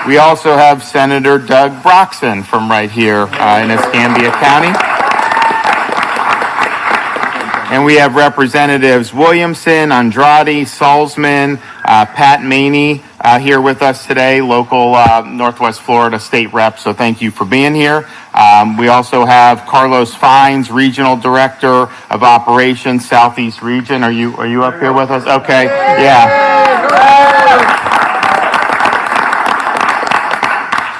We also have Senator Doug Broxson from right here in Escambia County. And we have Representatives Williamson, Andrade, Salzman, Pat Maney here with us today, local Northwest Florida state rep. So thank you for being here. We also have Carlos Fines, Regional Director of Operations, Southeast Region. Are you up here with us? Okay, yeah.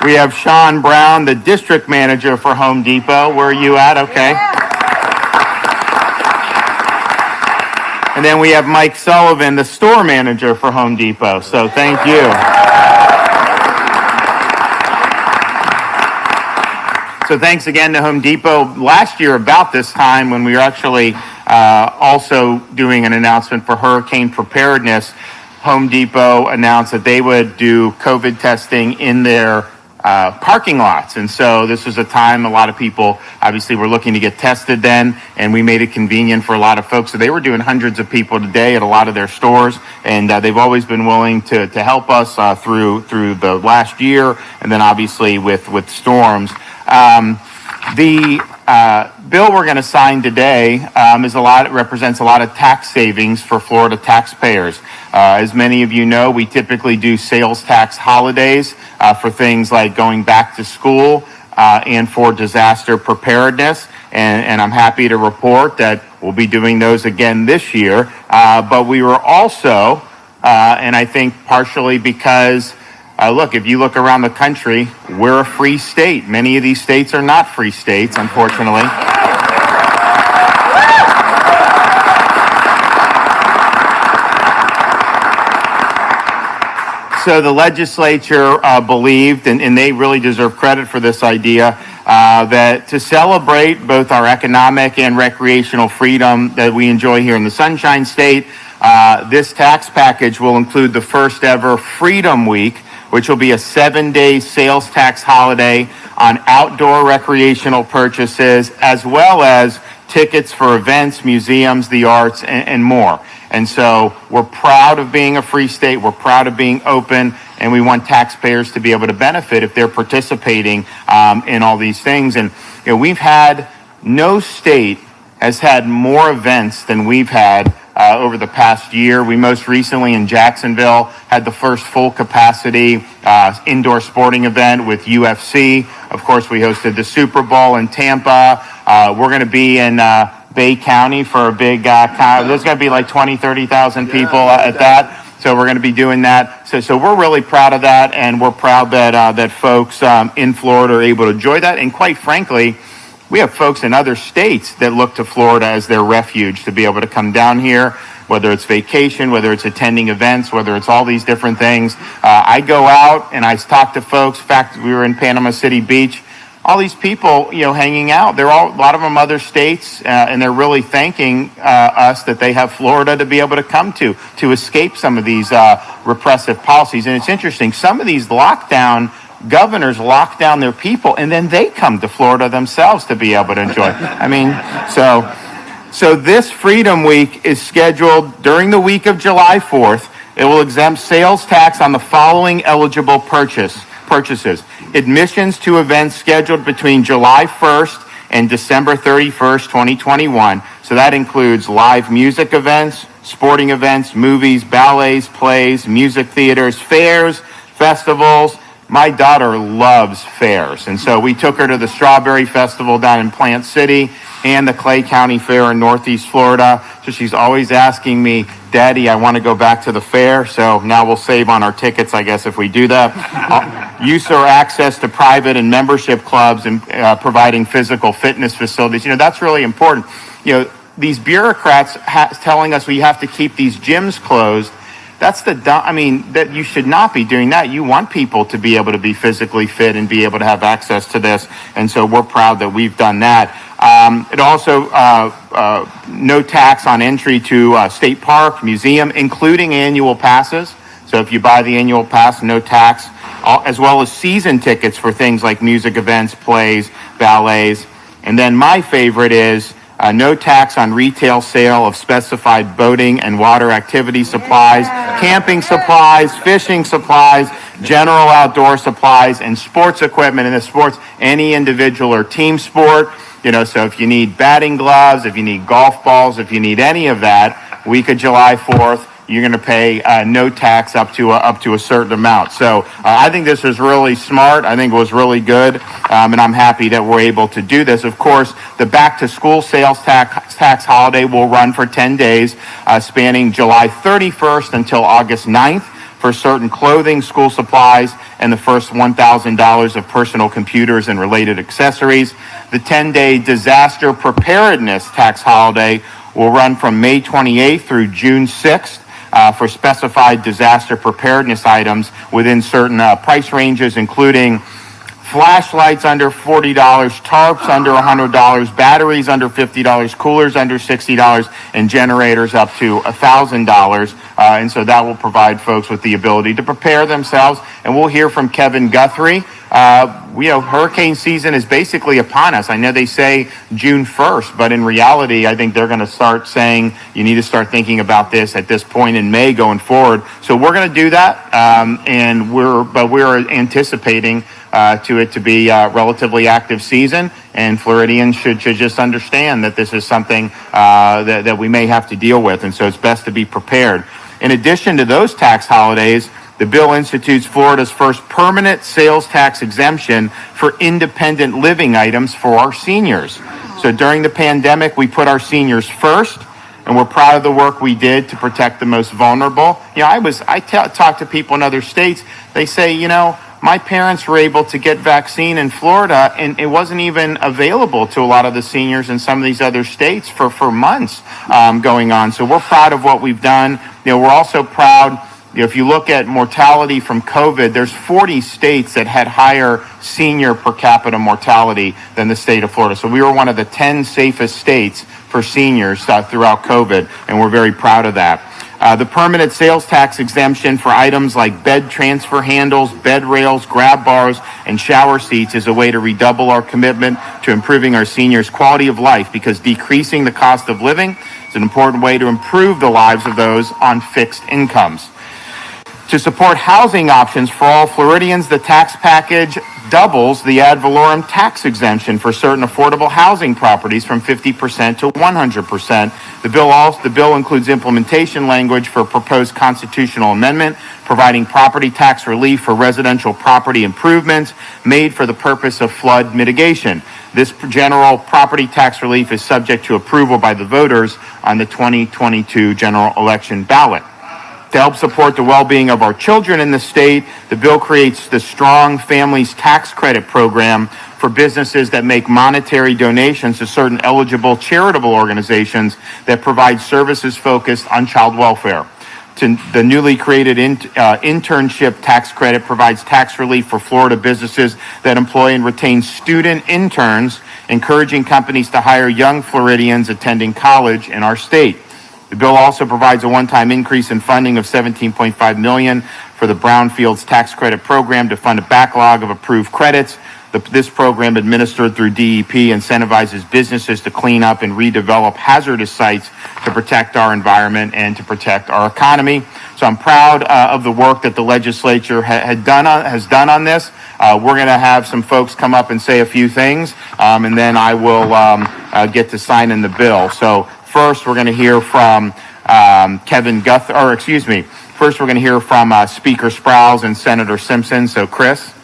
We have Sean Brown, the District Manager for Home Depot. Where are you at? Okay. And then we have Mike Sullivan, the Store Manager for Home Depot. So thank you. So thanks again to Home Depot. Last year, about this time, when we were actually also doing an announcement for hurricane preparedness, Home Depot announced that they would do COVID testing in their parking lots. And so this was a time a lot of people obviously were looking to get tested then, and we made it convenient for a lot of folks. So they were doing hundreds of people today at a lot of their stores, and they've always been willing to help us through the last year, and then obviously with storms. The bill we're going to sign today represents a lot of tax savings for Florida taxpayers. As many of you know, we typically do sales tax holidays for things like going back to school and for disaster preparedness. And I'm happy to report that we'll be doing those again this year. But we were also, and I think partially because look, if you look around the country, we're a free state. Many of these states are not free states, unfortunately. So the legislature believed, and they really deserve credit for this idea, that to celebrate both our economic and recreational freedom that we enjoy here in the Sunshine State, this tax package will include the first ever Freedom Week, which will be a 7-day sales tax holiday on outdoor recreational purchases, as well as tickets for events, museums, the arts, and more. And so we're proud of being a free state. We're proud of being open, and we want taxpayers to be able to benefit if they're participating in all these things. And we've had, no state has had more events than we've had over the past year. We most recently in Jacksonville had the first full capacity indoor sporting event with UFC. Of course, we hosted the Super Bowl in Tampa. We're going to be in Bay County for a big, there's going to be like 20, 30,000 people at that. So we're going to be doing that. So we're really proud of that, and we're proud that folks in Florida are able to enjoy that. And quite frankly, we have folks in other states that look to Florida as their refuge to be able to come down here, whether it's vacation, whether it's attending events, whether it's all these different things. I go out and I talk to folks. In fact, we were in Panama City Beach. All these people, hanging out. They're a lot of them other states, and they're really thanking us that they have Florida to be able to come to escape some of these repressive policies. And it's interesting. Some of these governors lock down their people, and then they come to Florida themselves to be able to enjoy. I mean, so this Freedom Week is scheduled during the week of July 4th. It will exempt sales tax on the following eligible purchases. Admissions to events scheduled between July 1st and December 31st, 2021. So that includes live music events, sporting events, movies, ballets, plays, music theaters, fairs, festivals. My daughter loves fairs, and so we took her to the Strawberry Festival down in Plant City and the Clay County Fair in Northeast Florida. So she's always asking me, Daddy, I want to go back to the fair. So now we'll save on our tickets, I guess, if we do that. Use or access to private and membership clubs and providing physical fitness facilities. That's really important. These bureaucrats telling us we have to keep these gyms closed. That you should not be doing that. You want people to be able to be physically fit and be able to have access to this. And so we're proud that we've done that. It also, no tax on entry to state park, museum, including annual passes. So if you buy the annual pass, no tax, as well as season tickets for things like music events, plays, ballets. And then my favorite is no tax on retail sale of specified boating and water activity supplies, camping supplies, fishing supplies, general outdoor supplies, and sports equipment. In the sports, any individual or team sport. So if you need batting gloves, if you need golf balls, if you need any of that, week of July 4th, you're going to pay no tax up to a certain amount. So I think this is really smart. I think it was really good, and I'm happy that we're able to do this. Of course, the back-to-school sales tax holiday will run for 10 days, spanning July 31st until August 9th. For certain clothing, school supplies, and the first $1,000 of personal computers and related accessories. The 10-day disaster preparedness tax holiday will run from May 28th through June 6th for specified disaster preparedness items within certain price ranges, including flashlights under $40, tarps under $100, batteries under $50, coolers under $60, and generators up to $1,000. And so that will provide folks with the ability to prepare themselves. And we'll hear from Kevin Guthrie. Hurricane season is basically upon us. I know they say June 1st, but in reality, I think they're going to start saying you need to start thinking about this at this point in May going forward. So we're going to do that, and we're anticipating to be a relatively active season, and Floridians should just understand that this is something that we may have to deal with, and so it's best to be prepared. In addition to those tax holidays, the bill institutes Florida's first permanent sales tax exemption for independent living items for our seniors. So during the pandemic, we put our seniors first, and we're proud of the work we did to protect the most vulnerable. I talk to people in other states. They say, my parents were able to get vaccine in Florida, and it wasn't even available to a lot of the seniors in some of these other states for months going on. So we're proud of what we've done. We're also proud. If you look at mortality from COVID, there's 40 states that had higher senior per capita mortality than the state of Florida. So we were one of the 10 safest states for seniors throughout COVID, and we're very proud of that. The permanent sales tax exemption for items like bed transfer handles, bed rails, grab bars, and shower seats is a way to redouble our commitment to improving our seniors' quality of life, because decreasing the cost of living is an important way to improve the lives of those on fixed incomes. To support housing options for all Floridians, the tax package doubles the ad valorem tax exemption for certain affordable housing properties from 50% to 100%. The bill includes implementation language for a proposed constitutional amendment providing property tax relief for residential property improvements made for the purpose of flood mitigation. This general property tax relief is subject to approval by the voters on the 2022 general election ballot. To help support the well-being of our children in the state, the bill creates the Strong Families Tax Credit Program for businesses that make monetary donations to certain eligible charitable organizations that provide services focused on child welfare. The newly created internship tax credit provides tax relief for Florida businesses that employ and retain student interns, encouraging companies to hire young Floridians attending college in our state. The bill also provides a one-time increase in funding of $17.5 million for the Brownfields Tax Credit Program to fund a backlog of approved credits. This program, administered through DEP, incentivizes businesses to clean up and redevelop hazardous sites to protect our environment and to protect our economy. So I'm proud of the work that the legislature has done on this. We're going to have some folks come up and say a few things, and then I will get to sign in the bill. So first, we're going to hear from First, we're going to hear from Speaker Sprowls and Senator Simpson. So, Chris.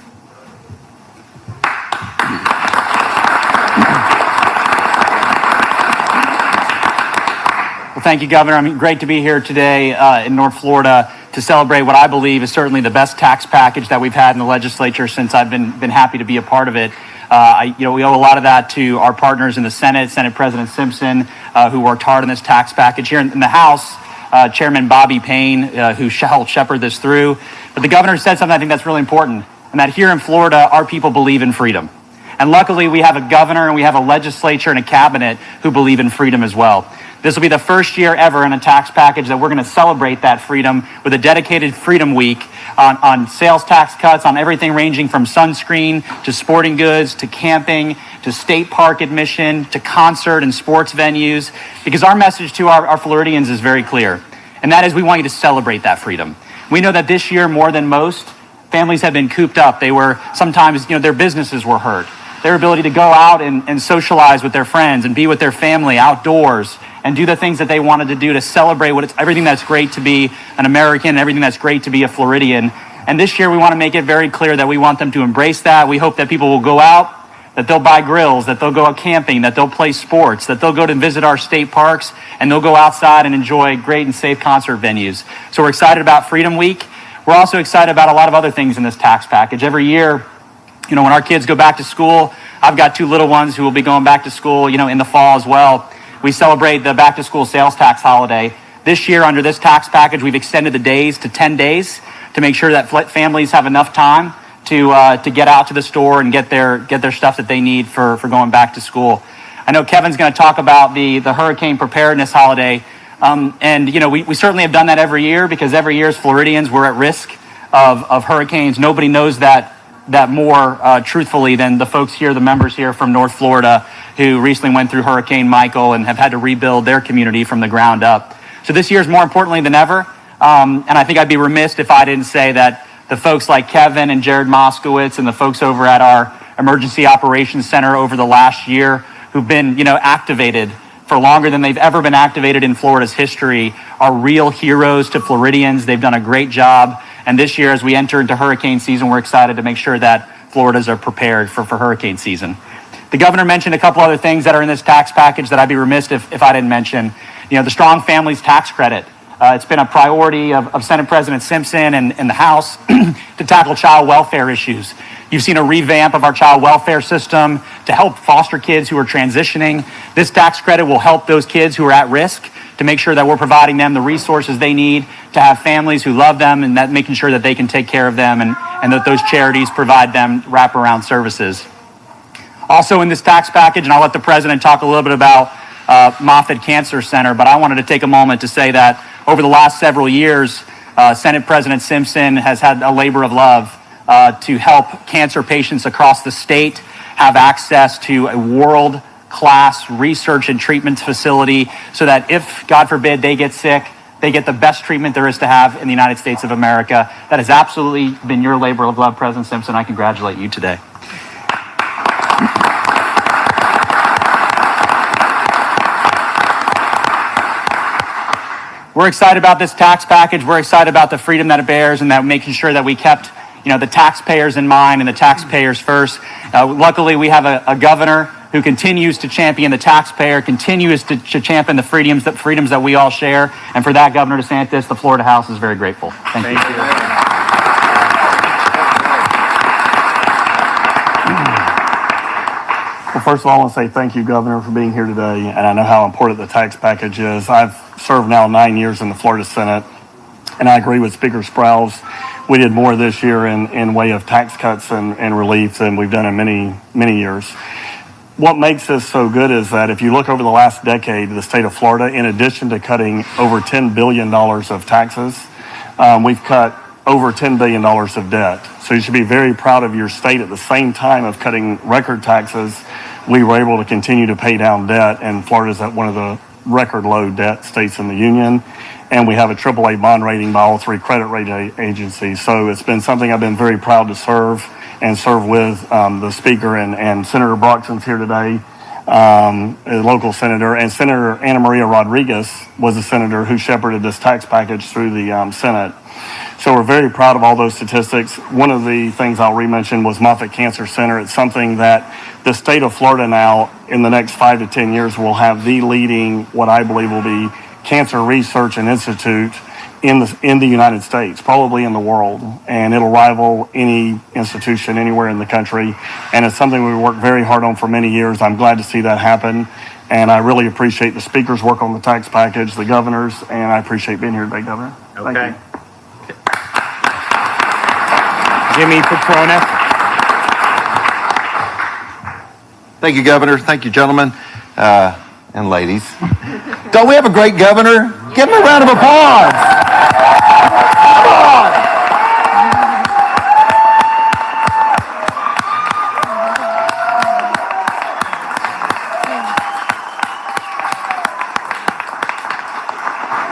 Well, thank you, Governor. Great to be here today in North Florida to celebrate what I believe is certainly the best tax package that we've had in the legislature since I've been happy to be a part of it. We owe a lot of that to our partners in the Senate, Senate President Simpson, who worked hard on this tax package. Here in the House, Chairman Bobby Payne, who helped shepherd this through. But the governor said something I think that's really important, and that here in Florida, our people believe in freedom. And luckily, we have a governor and we have a legislature and a cabinet who believe in freedom as well. This will be the first year ever in a tax package that we're going to celebrate that freedom with a dedicated Freedom Week on sales tax cuts, on everything ranging from sunscreen to sporting goods to camping to state park admission to concert and sports venues. Because our message to our Floridians is very clear, and that is we want you to celebrate that freedom. We know that this year, more than most, families have been cooped up. They were sometimes, their businesses were hurt. Their ability to go out and socialize with their friends and be with their family outdoors and do the things that they wanted to do to celebrate everything that's great to be an American, everything that's great to be a Floridian. And this year we want to make it very clear that we want them to embrace that. We hope that people will go out, that they'll buy grills, that they'll go out camping, that they'll play sports, that they'll go to visit our state parks, and they'll go outside and enjoy great and safe concert venues. So we're excited about Freedom Week. We're also excited about a lot of other things in this tax package. Every year, when our kids go back to school, I've got 2 little ones who will be going back to school, in the fall as well. We celebrate the back to school sales tax holiday. This year, under this tax package, we've extended the days to 10 days to make sure that families have enough time to get out to the store and get their stuff that they need for going back to school. I know Kevin's going to talk about the hurricane preparedness holiday. We certainly have done that every year because every year as Floridians, we're at risk of hurricanes. Nobody knows that more truthfully than the folks here, the members here from North Florida who recently went through Hurricane Michael and have had to rebuild their community from the ground up. So this year is more importantly than ever. And I think I'd be remiss if I didn't say that the folks like Kevin and Jared Moskowitz and the folks over at our Emergency Operations Center over the last year who've been, activated for longer than they've ever been activated in Florida's history are real heroes to Floridians. They've done a great job. And this year, as we enter into hurricane season, we're excited to make sure that Floridas are prepared for hurricane season. The governor mentioned a couple other things that are in this tax package that I'd be remiss if I didn't mention. The Strong Families Tax Credit. It's been a priority of Senate President Simpson and the House to tackle child welfare issues. You've seen a revamp of our child welfare system to help foster kids who are transitioning. This tax credit will help those kids who are at risk to make sure that we're providing them the resources they need to have families who love them and that making sure that they can take care of them and that those charities provide them wraparound services. Also in this tax package, and I'll let the president talk a little bit about Moffitt Cancer Center, but I wanted to take a moment to say that over the last several years, Senate President Simpson has had a labor of love to help cancer patients across the state have access to a world-class research and treatment facility so that if, God forbid, they get sick, they get the best treatment there is to have in the United States of America. That has absolutely been your labor of love, President Simpson. I congratulate you today. We're excited about this tax package. We're excited about the freedom that it bears and that making sure that we kept the taxpayers in mind and the taxpayers first. Luckily, we have a governor who continues to champion the taxpayer, continues to champion the freedoms that we all share. And for that, Governor DeSantis, the Florida House is very grateful. Thank you. Well, first of all, I want to say thank you, Governor, for being here today. And I know how important the tax package is. I've served now 9 years in the Florida Senate, and I agree with Speaker Sprouse. We did more this year in way of tax cuts and relief than we've done in many years. What makes this so good is that if you look over the last decade, the state of Florida, in addition to cutting over $10 billion of taxes, we've cut over $10 billion of debt. So you should be very proud of your state. At the same time of cutting record taxes, we were able to continue to pay down debt, and Florida's at one of the record low debt states in the union. And we have a AAA bond rating by all 3 credit rating agencies. So it's been something I've been very proud to serve with the Speaker and Senator Brockson's here today, a local senator, and Senator Ana Maria Rodriguez was a senator who shepherded this tax package through the Senate. So we're very proud of all those statistics. One of the things I'll re-mention was Moffitt Cancer Center. It's something that the state of Florida now, in the next 5 to 10 years, will have the leading, what I believe will be, cancer research and institute in the United States, probably in the world, and it'll rival any institution anywhere in the country. And it's something we worked very hard on for many years. I'm glad to see that happen, and I really appreciate the Speaker's work on the tax package, the governor's, and I appreciate being here today, Governor. Okay. Thank you. Jimmy Petrona. Thank you, Governor. Thank you, gentlemen and ladies. Don't we have a great governor? Give him a round of applause. Come on.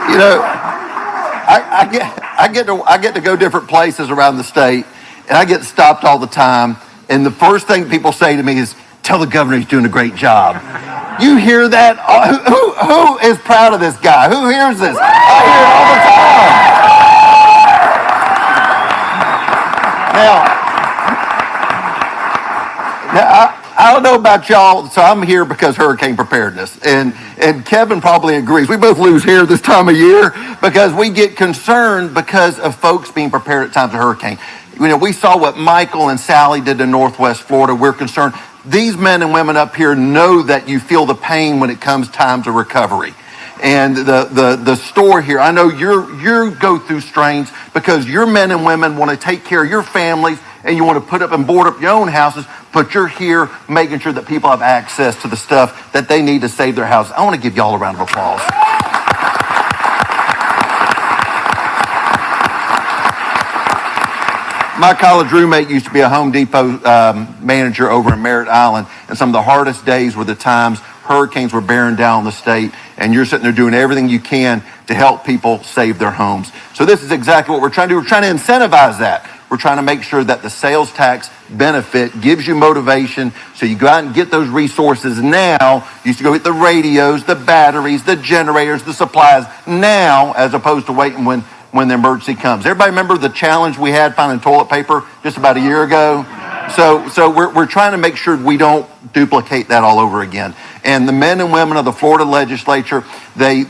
You know, I get to go different places around the state, and I get stopped all the time. And the first thing people say to me is, "Tell the governor he's doing a great job." You hear that? Who is proud of this guy? Who hears this? I hear it all the time. Now I don't know about y'all, so I'm here because hurricane preparedness. And Kevin probably agrees. We both lose hair this time of year because we get concerned because of folks being prepared at times of hurricane. You know, we saw what Michael and Sally did to Northwest Florida. We're concerned. These men and women up here know that you feel the pain when it comes time to recovery. And the store here, I know you go through strains because your men and women want to take care of your families and you want to put up and board up your own houses, but you're here making sure that people have access to the stuff that they need to save their houses. I want to give y'all a round of applause. My college roommate used to be a Home Depot manager over in Merritt Island, and some of the hardest days were the times hurricanes were bearing down the state, and you're sitting there doing everything you can to help people save their homes. So this is exactly what we're trying to do. We're trying to incentivize that. We're trying to make sure that the sales tax benefit gives you motivation, so you go out and get those resources now. You used to go get the radios, the batteries, the generators, the supplies now, as opposed to waiting when the emergency comes. Everybody remember the challenge we had finding toilet paper just about a year ago? So we're trying to make sure we don't duplicate that all over again. And the men and women of the Florida legislature, they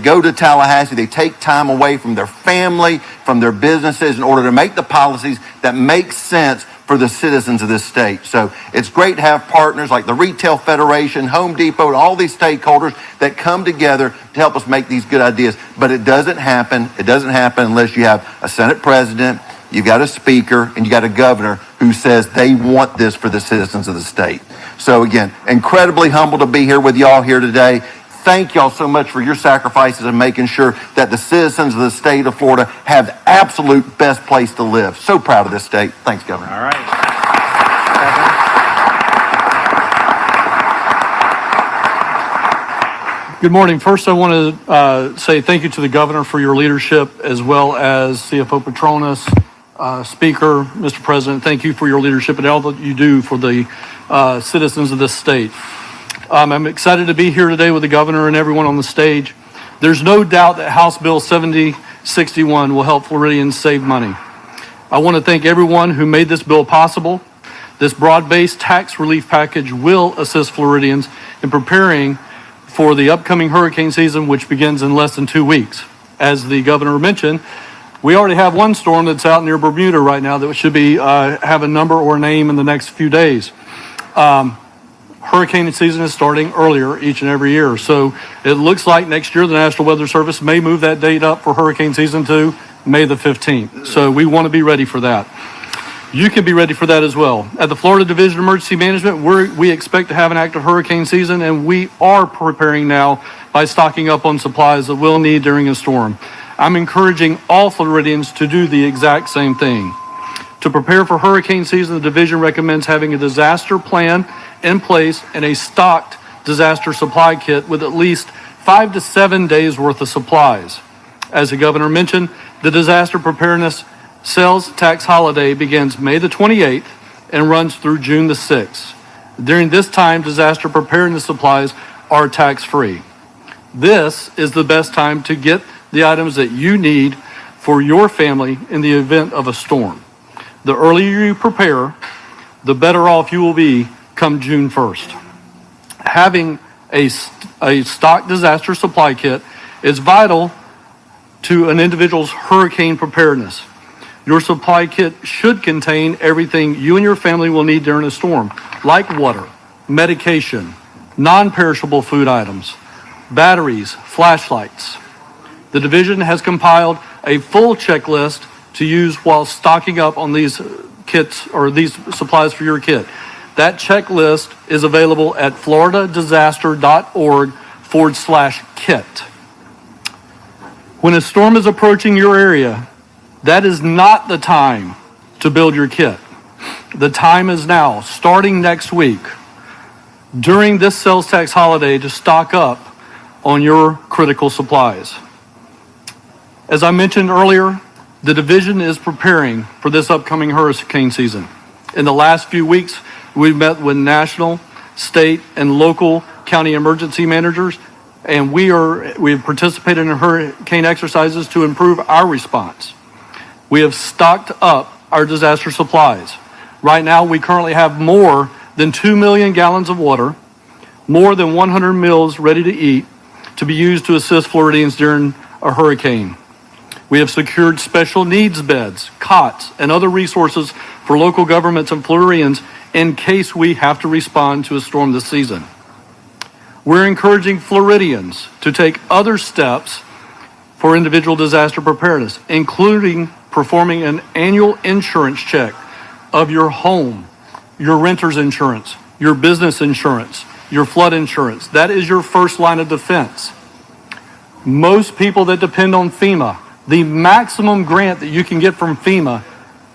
go to Tallahassee, they take time away from their family, from their businesses in order to make the policies that make sense for the citizens of this state. So it's great to have partners like the Retail Federation, Home Depot, and all these stakeholders that come together to help us make these good ideas. But it doesn't happen unless you have a Senate president, you've got a speaker, and you got a governor who says they want this for the citizens of the state. So again, incredibly humbled to be here with y'all here today. Thank y'all so much for your sacrifices and making sure that the citizens of the state of Florida have the absolute best place to live. So proud of this state. Thanks, Governor. All right. Good morning. First, I want to say thank you to the governor for your leadership, as well as CFO Petronas, Speaker, Mr. President. Thank you for your leadership and all that you do for the citizens of this state. I'm excited to be here today with the governor and everyone on the stage. There's no doubt that House Bill 7061 will help Floridians save money. I want to thank everyone who made this bill possible. This broad-based tax relief package will assist Floridians in preparing for the upcoming hurricane season, which begins in less than 2 weeks. As the governor mentioned, we already have one storm that's out near Bermuda right now that should be have a number or a name in the next few days. Hurricane season is starting earlier each and every year. So it looks like next year the National Weather Service may move that date up for hurricane season to May the 15th. So we want to be ready for that. You can be ready for that as well. At the Florida Division of Emergency Management, we expect to have an active hurricane season, and we are preparing now by stocking up on supplies that we'll need during a storm. I'm encouraging all Floridians to do the exact same thing. To prepare for hurricane season, the division recommends having a disaster plan in place and a stocked disaster supply kit with at least 5 to 7 days worth of supplies. As the governor mentioned, the disaster preparedness sales tax holiday begins May the 28th and runs through June the 6th. During this time, disaster preparedness supplies are tax-free. This is the best time to get the items that you need for your family in the event of a storm. The earlier you prepare, the better off you will be come June 1st. Having a stock disaster supply kit is vital to an individual's hurricane preparedness. Your supply kit should contain everything you and your family will need during a storm, like water, medication, non-perishable food items, batteries, flashlights. The division has compiled a full checklist to use while stocking up on these kits or these supplies for your kit. That checklist is available at floridadisaster.org kit. When a storm is approaching your area, that is not the time to build your kit. The time is now, starting next week, during this sales tax holiday, to stock up on your critical supplies. As I mentioned earlier, the division is preparing for this upcoming hurricane season. In the last few weeks, we've met with national, state, and local county emergency managers, and we have participated in hurricane exercises to improve our response. We have stocked up our disaster supplies. Right now, we currently have more than 2 million gallons of water, more than 100 meals ready to eat to be used to assist Floridians during a hurricane. We have secured special needs beds, cots, and other resources for local governments and Floridians in case we have to respond to a storm this season. We're encouraging Floridians to take other steps for individual disaster preparedness, including performing an annual insurance check of your home, your renter's insurance, your business insurance, your flood insurance. That is your first line of defense. Most people that depend on FEMA, the maximum grant that you can get from FEMA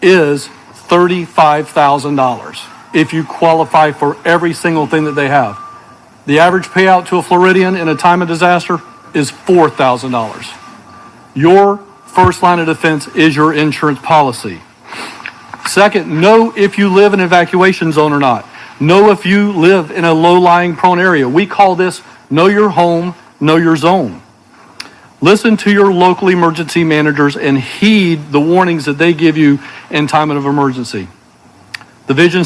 is $35,000 if you qualify for every single thing that they have. The average payout to a Floridian in a time of disaster is $4,000. Your first line of defense is your insurance policy. Second, know if you live in an evacuation zone or not. Know if you live in a low-lying prone area. We call this know your home, know your zone. Listen to your local emergency managers and heed the warnings that they give you in time of emergency. The division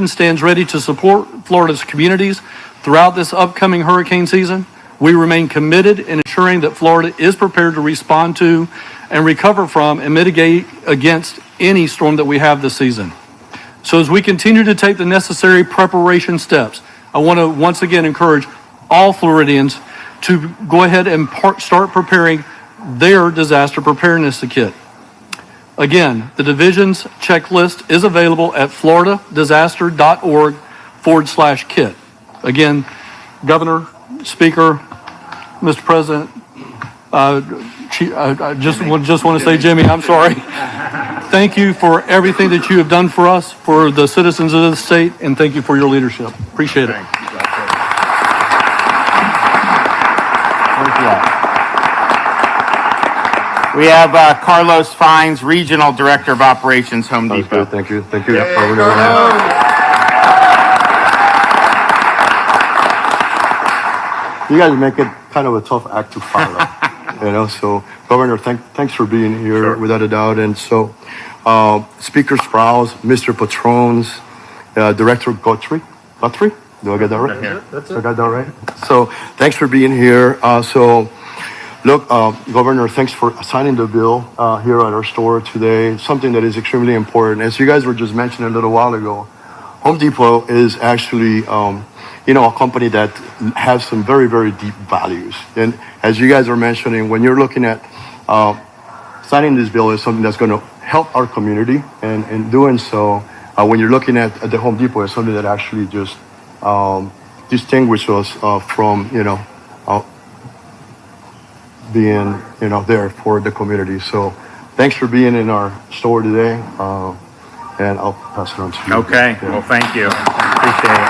stands ready to support Florida's communities throughout this upcoming hurricane season. We remain committed in ensuring that Florida is prepared to respond to and recover from and mitigate against any storm that we have this season. So as we continue to take the necessary preparation steps, I want to once again encourage all Floridians to go ahead and start preparing their disaster preparedness kit. Again, the division's checklist is available at floridadisaster.org/kit. Again, Governor, Speaker, Mr. President, I just want to say, Jimmy, I'm sorry. Thank you for everything that you have done for us, for the citizens of the state, and thank you for your leadership. Appreciate it. We have Carlos Fines, Regional Director of Operations, Home Depot. Thank you. Yep. You guys make it kind of a tough act to follow, So, Governor, thanks for being here, without a doubt. And so, Speaker Sprouse, Mr. Patrons, Director Guthrie. Do I get that right? Yeah. That's it. I got that right? So, thanks for being here. Look, Governor, thanks for signing the bill here at our store today, something that is extremely important. As you guys were just mentioning a little while ago, Home Depot is actually, a company that has some very, very deep values. And as you guys are mentioning, when you're looking at signing this bill is something that's going to help our community. And in doing so, when you're looking at the Home Depot, it's something that actually just distinguishes us from, being, there for the community. So thanks for being in our store today. And I'll pass it on to you. Okay. Yeah. Well, thank you. Appreciate it.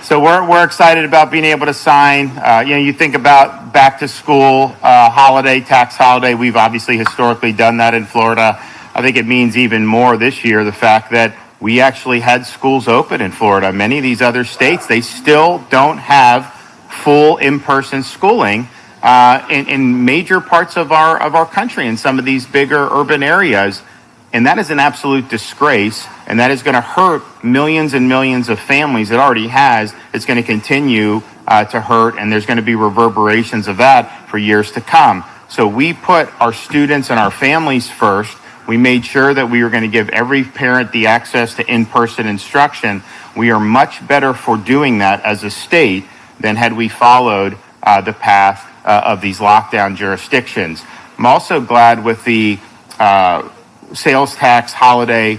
So we're excited about being able to sign. You think about back to school holiday, tax holiday. We've obviously historically done that in Florida. I think it means even more this year, the fact that we actually had schools open in Florida. Many of these other states, they still don't have full in-person schooling in major parts of our country, in some of these bigger urban areas. And that is an absolute disgrace, and that is going to hurt millions and millions of families. It already has. It's going to continue to hurt, and there's going to be reverberations of that for years to come. So we put our students and our families first. We made sure that we were going to give every parent the access to in-person instruction. We are much better for doing that as a state than had we followed the path of these lockdown jurisdictions. I'm also glad with the sales tax holiday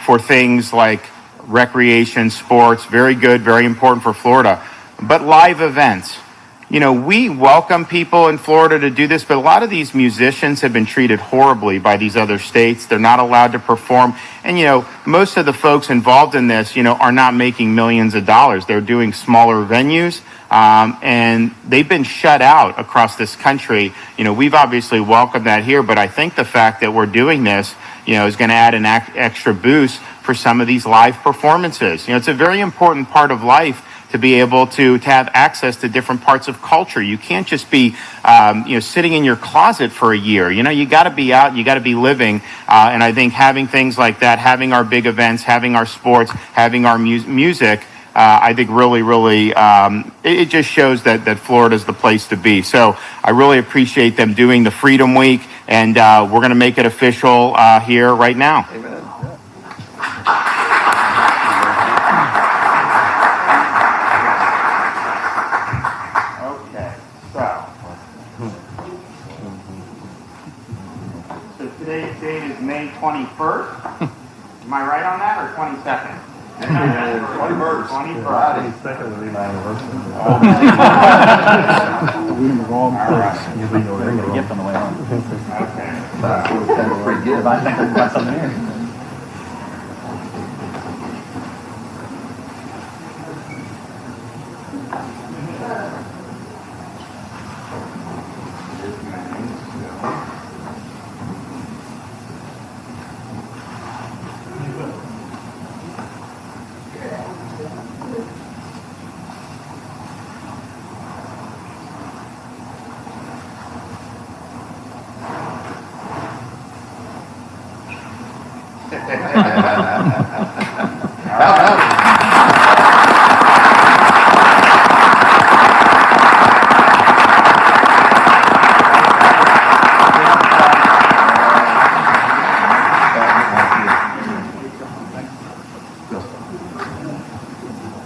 for things like recreation, sports, very good, very important for Florida. But live events. You know, we welcome people in Florida to do this, but a lot of these musicians have been treated horribly by these other states. They're not allowed to perform. And, you know, most of the folks involved in this, you know, are not making millions of dollars. They're doing smaller venues, and they've been shut out across this country. You know, we've obviously welcomed that here, but I think the fact that we're doing this, you know, is going to add an extra boost for some of these live performances. You know, it's a very important part of life to be able to have access to different parts of culture. You can't just be, you know, sitting in your closet for a year. You know, you got to be out, you got to be living. And I think having things like that, having our big events, having our sports, having our music, I think really, it just shows that Florida is the place to be. So I really appreciate them doing the Freedom Week, and we're going to make it official here right now. Amen. So today's date is May 21st. Am I right on that, or 22nd? 21st. 21st. Second would be my anniversary. Gift on the way home. Okay. Pretty good. I think I got something here.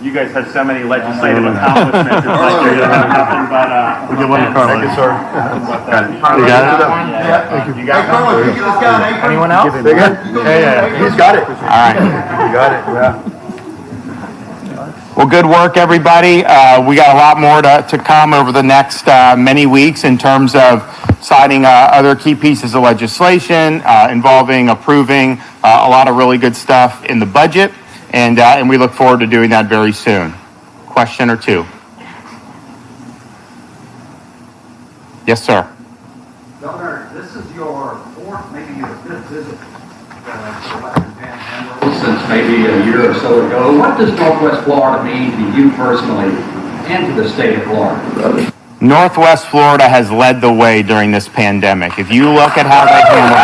You guys have so many legislative accomplishments. It's like you're going to have nothing but. We get one to Carlos. Thank you, sir. You got it? Yeah. You got Carlos, you get this guy an apron? Anyone else? Yeah. He's got it. All right. You got it. Yeah. Well, good work, everybody. We got a lot more to come over the next many weeks in terms of signing other key pieces of legislation involving approving a lot of really good stuff in the budget, and we look forward to doing that very soon. Question or two? Yes, sir. Governor, this is your fourth, maybe your fifth visit to the Western Panhandle since maybe a year or so ago. What does Northwest Florida mean to you personally and to the state of Florida? Northwest Florida has led the way during this pandemic. If you look at how they handle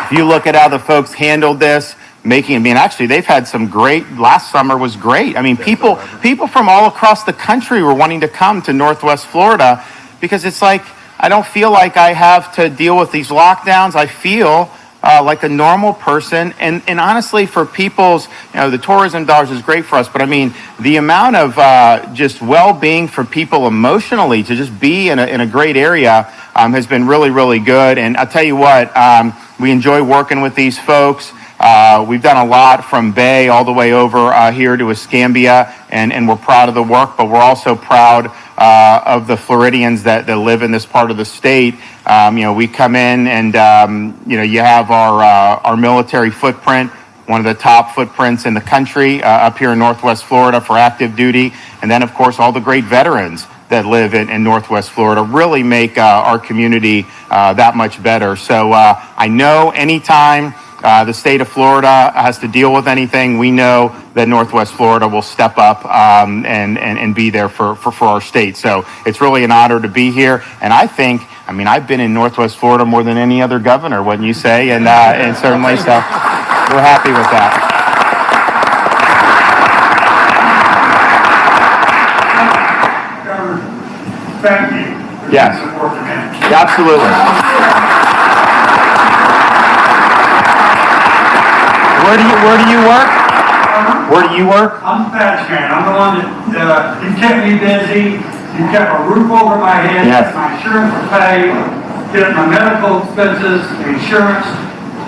If you look at how the folks handled this, actually, they've had some great, last summer was great. I mean, people from all across the country were wanting to come to Northwest Florida because it's like, I don't feel like I have to deal with these lockdowns. I feel like a normal person. And honestly, for people's, the tourism dollars is great for us, but I mean, the amount of just well-being for people emotionally to just be in a great area has been really, really good. And I'll tell you what, we enjoy working with these folks. We've done a lot from Bay all the way over here to Escambia, and we're proud of the work, but we're also proud of the Floridians that live in this part of the state. We come in and, you have our military footprint, one of the top footprints in the country up here in Northwest Florida for active duty. And then, of course, all the great veterans that live in Northwest Florida really make our community that much better. So I know anytime the state of Florida has to deal with anything, we know that Northwest Florida will step up and be there for our state. So it's really an honor to be here. And I've been in Northwest Florida more than any other governor, wouldn't you say? And certainly, so we're happy with that. Thank you. Yes. Absolutely. Where do you work? Where do you work? I'm the patch man. I'm the one that, you kept me busy. You kept a roof over my head, Yes. my insurance was paid, did my medical expenses, the insurance.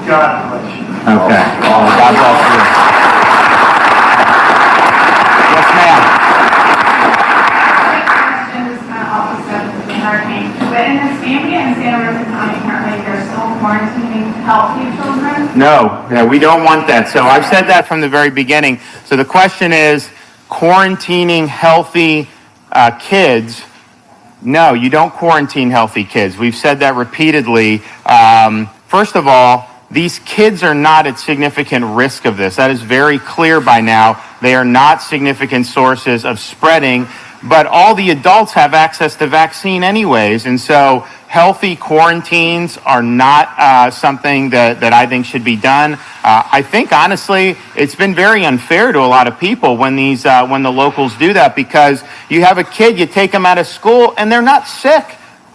God bless you. Okay. God bless you. Yes, ma'am. Question is kind of off the subject of the hurricane, but in this area in Santa Rosa County, currently they're still quarantining healthy children. No, we don't want that. So I've said that from the very beginning. So the question is, quarantining healthy kids. No, you don't quarantine healthy kids. We've said that repeatedly. First of all, these kids are not at significant risk of this. That is very clear by now. They are not significant sources of spreading, but all the adults have access to vaccine anyways. And so healthy quarantines are not something that I think should be done. I think, honestly, it's been very unfair to a lot of people when when the locals do that, because you have a kid, you take them out of school, and they're not sick.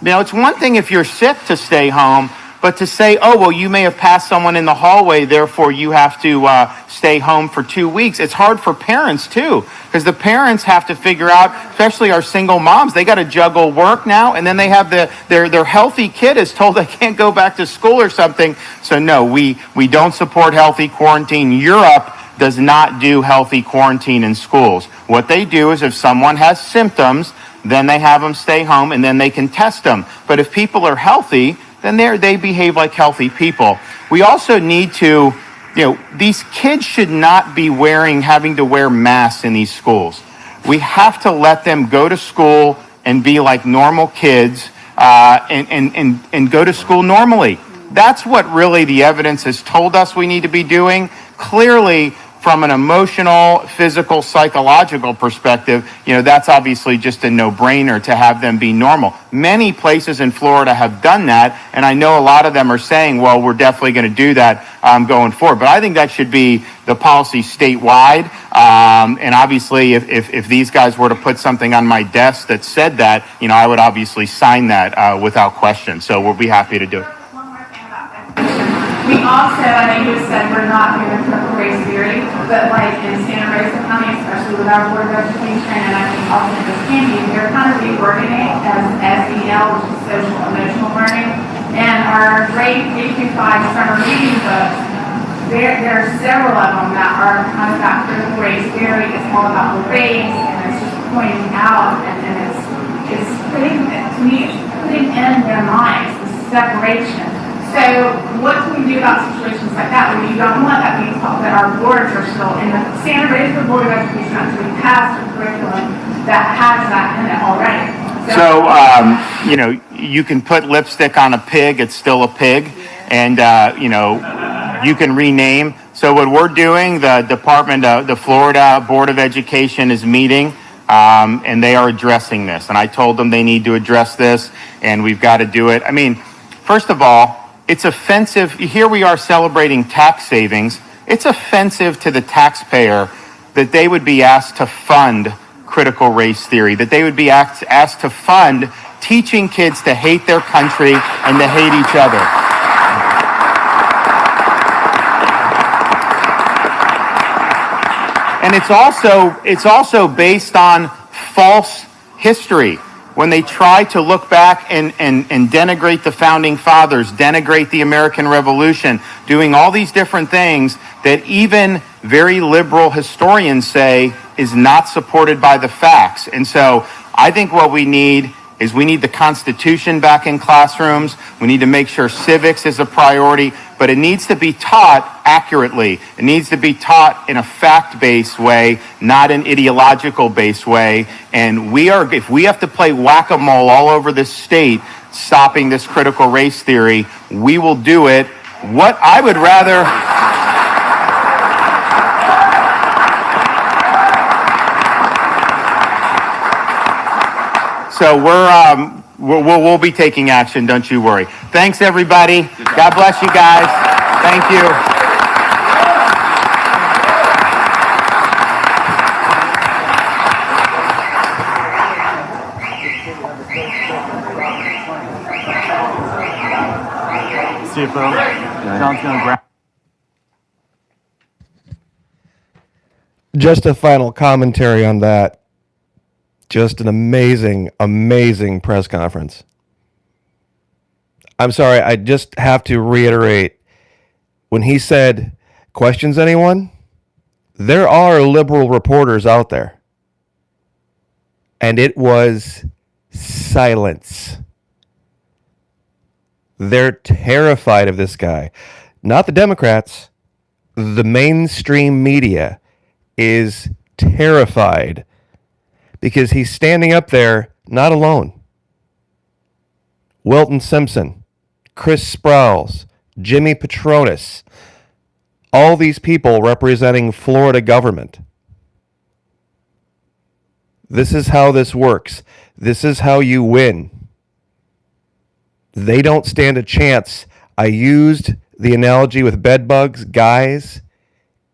You know, it's one thing if you're sick to stay home, but to say, oh, well, you may have passed someone in the hallway, therefore you have to stay home for 2 weeks. It's hard for parents, too, because the parents have to figure out, especially our single moms, they got to juggle work now, and then they have their healthy kid is told they can't go back to school or something. So, no, we don't support healthy quarantine. Europe does not do healthy quarantine in schools. What they do is if someone has symptoms, then they have them stay home, and then they can test them. But if people are healthy, then they behave like healthy people. We also need to, these kids should not be having to wear masks in these schools. We have to let them go to school and be like normal kids and go to school normally. That's what really the evidence has told us we need to be doing. Clearly, from an emotional, physical, psychological perspective, that's obviously just a no-brainer to have them be normal. Many places in Florida have done that, and I know a lot of them are saying, well, we're definitely going to do that going forward. But I think that should be the policy statewide. And obviously, if these guys were to put something on my desk that said that, I would obviously sign that without question. So we'll be happy to do it. One more thing about vaccination. We also, I know you said we're not doing critical race theory, but like in Santa Rosa County, especially with our Board of Education, and I think also in this county, they're kind of rewording it as SEL, which is social emotional learning. And our grade K-5 summer reading books, there are several of them that are kind of about critical race theory. It's all about the race, and it's just pointing out, and it's putting, to me, it's putting in their minds the separation. So what can we do about situations like that where you don't want that being taught, that our boards are still in the Santa Rosa Board of Education actually passed a curriculum that has that in it already. So, you can put lipstick on a pig, it's still a pig, and, you can rename. So what we're doing, the Florida Board of Education is meeting, and they are addressing this. And I told them they need to address this, and we've got to do it. I mean, first of all, it's offensive. Here we are celebrating tax savings. It's offensive to the taxpayer that they would be asked to fund critical race theory, that they would be asked to fund teaching kids to hate their country and to hate each other. And it's also based on false history. When they try to look back and denigrate the founding fathers, denigrate the American Revolution, doing all these different things that even very liberal historians say is not supported by the facts. And so I think what we need is we need the Constitution back in classrooms. We need to make sure civics is a priority, but it needs to be taught accurately. It needs to be taught in a fact-based way, not an ideological-based way. And if we have to play whack-a-mole all over this state, stopping this critical race theory, we will do it. What I would rather... So we'll be taking action, don't you worry. Thanks, everybody. God bless you guys. Thank you. CFO, John's going to grab. Just a final commentary on that. Just an amazing, amazing press conference. I'm sorry, I just have to reiterate, when he said, questions anyone? There are liberal reporters out there. And it was silence. They're terrified of this guy. Not the Democrats. The mainstream media is terrified because he's standing up there not alone. Wilton Simpson, Chris Sprouse, Jimmy Patronis, all these people representing Florida government. This is how this works. This is how you win. They don't stand a chance. I used the analogy with bed bugs. Guys,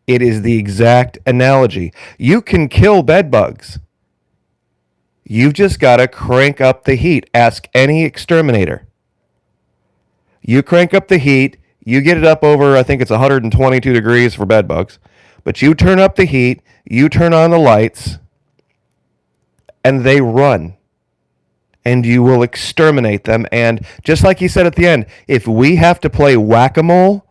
it is the exact analogy. You can kill bed bugs. You've just got to crank up the heat. Ask any exterminator. You crank up the heat, you get it up over, I think it's 122 degrees for bed bugs, but you turn up the heat, you turn on the lights, and they run. And you will exterminate them. And just like he said at the end, if we have to play whack-a-mole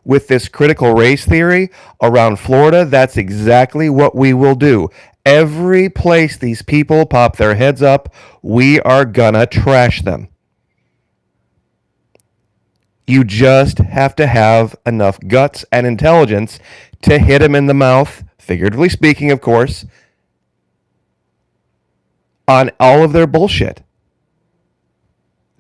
with this critical race theory around Florida, that's exactly what we will do. Every place these people pop their heads up, we are gonna trash them. You just have to have enough guts and intelligence to hit them in the mouth, figuratively speaking, of course, on all of their bullshit.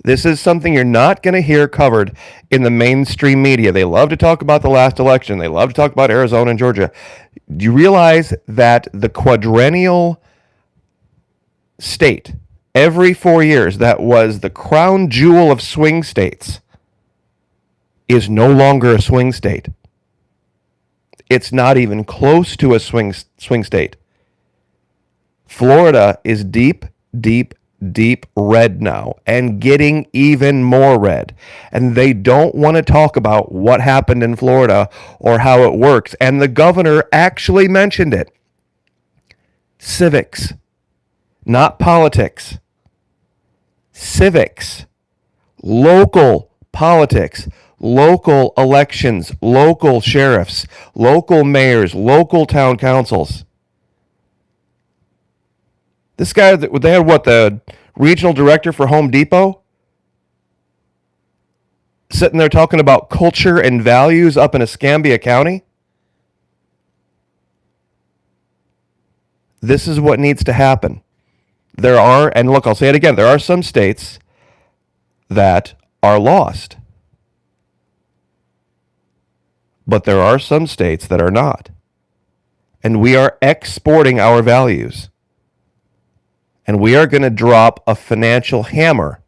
This is something you're not going to hear covered in the mainstream media. They love to talk about the last election. They love to talk about Arizona and Georgia. Do you realize that the quadrennial state, every 4 years, that was the crown jewel of swing states, is no longer a swing state? It's not even close to a swing state. Florida is deep, deep, deep red now and getting even more red. And they don't want to talk about what happened in Florida or how it works. And the governor actually mentioned it. Civics, not politics. Civics, local politics, local elections, local sheriffs, local mayors, local town councils. This guy, they had what, the regional director for Home Depot? Sitting there talking about culture and values up in Escambia County? This is what needs to happen. There are, and look, I'll say it again, there are some states that are lost. But there are some states that are not. And we are exporting our values. And we are going to drop a financial hammer.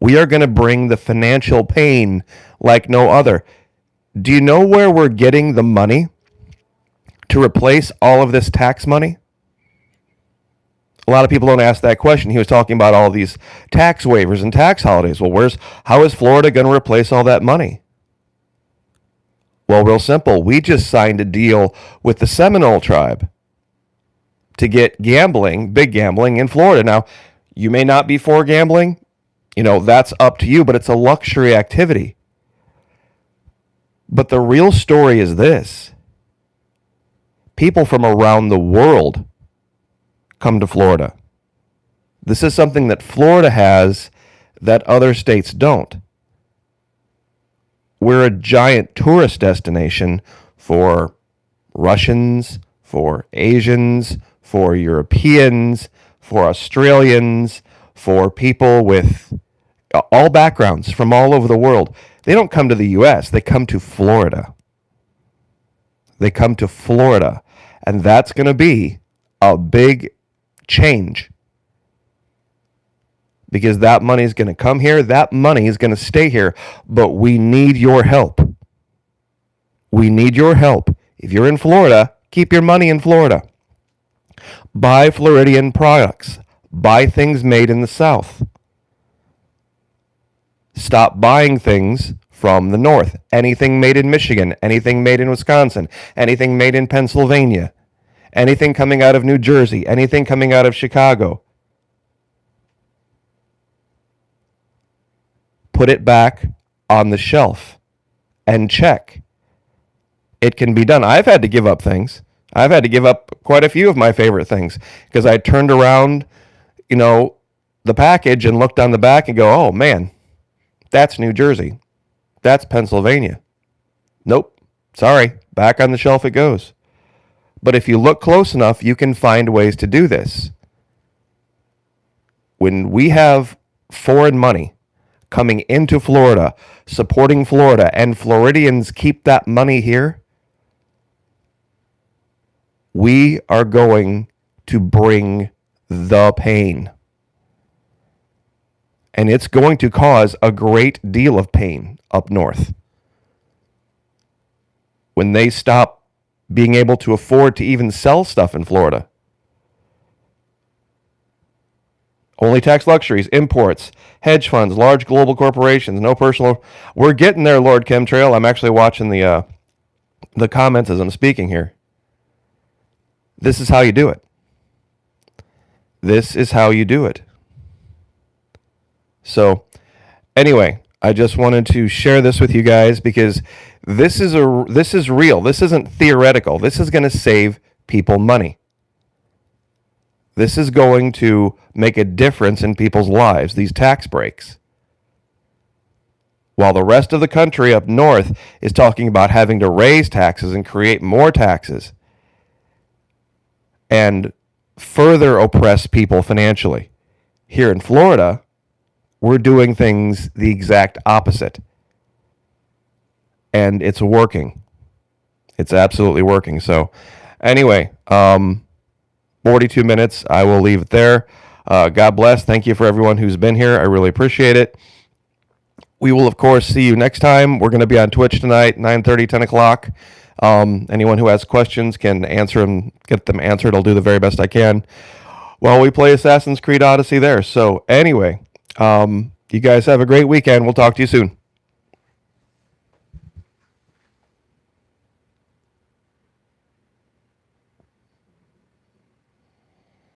We are going to bring the financial pain like no other. Do you know where we're getting the money to replace all of this tax money? A lot of people don't ask that question. He was talking about all these tax waivers and tax holidays. Well, how is Florida going to replace all that money? Well, real simple. We just signed a deal with the Seminole tribe to get gambling, big gambling in Florida. Now, you may not be for gambling. That's up to you, but it's a luxury activity. But the real story is this. People from around the world come to Florida. This is something that Florida has that other states don't. We're a giant tourist destination for Russians, for Asians, for Europeans, for Australians, for people with all backgrounds from all over the world. They don't come to the U.S., they come to Florida. They come to Florida, and that's going to be a big change. Because that money is going to come here, that money is going to stay here, but we need your help. We need your help. If you're in Florida, keep your money in Florida. Buy Floridian products. Buy things made in the South. Stop buying things from the North. Anything made in Michigan, anything made in Wisconsin, anything made in Pennsylvania, anything coming out of New Jersey, anything coming out of Chicago, put it back on the shelf and check. It can be done. I've had to give up things. I've had to give up quite a few of my favorite things because I turned around, the package and looked on the back and go, oh man, that's New Jersey. That's Pennsylvania. Nope. Sorry. Back on the shelf it goes. But if you look close enough, you can find ways to do this. When we have foreign money coming into Florida, supporting Florida, and Floridians keep that money here, we are going to bring the pain. And it's going to cause a great deal of pain up north. When they stop being able to afford to even sell stuff in Florida. Only tax luxuries, imports, hedge funds, large global corporations, no personal. We're getting there, Lord Chemtrail. I'm actually watching the comments as I'm speaking here. This is how you do it. This is how you do it. So, anyway, I just wanted to share this with you guys because this is real. This isn't theoretical. This is going to save people money. This is going to make a difference in people's lives, these tax breaks. While the rest of the country up north is talking about having to raise taxes and create more taxes and further oppress people financially. Here in Florida, we're doing things the exact opposite. And it's working. It's absolutely working. So anyway, 42 minutes. I will leave it there. God bless. Thank you for everyone who's been here. I really appreciate it. We will, of course, see you next time. We're going to be on Twitch tonight, 9:30, 10 o'clock. Anyone who has questions can answer them, get them answered. I'll do the very best I can while we play Assassin's Creed Odyssey there. So anyway, you guys have a great weekend. We'll talk to you soon.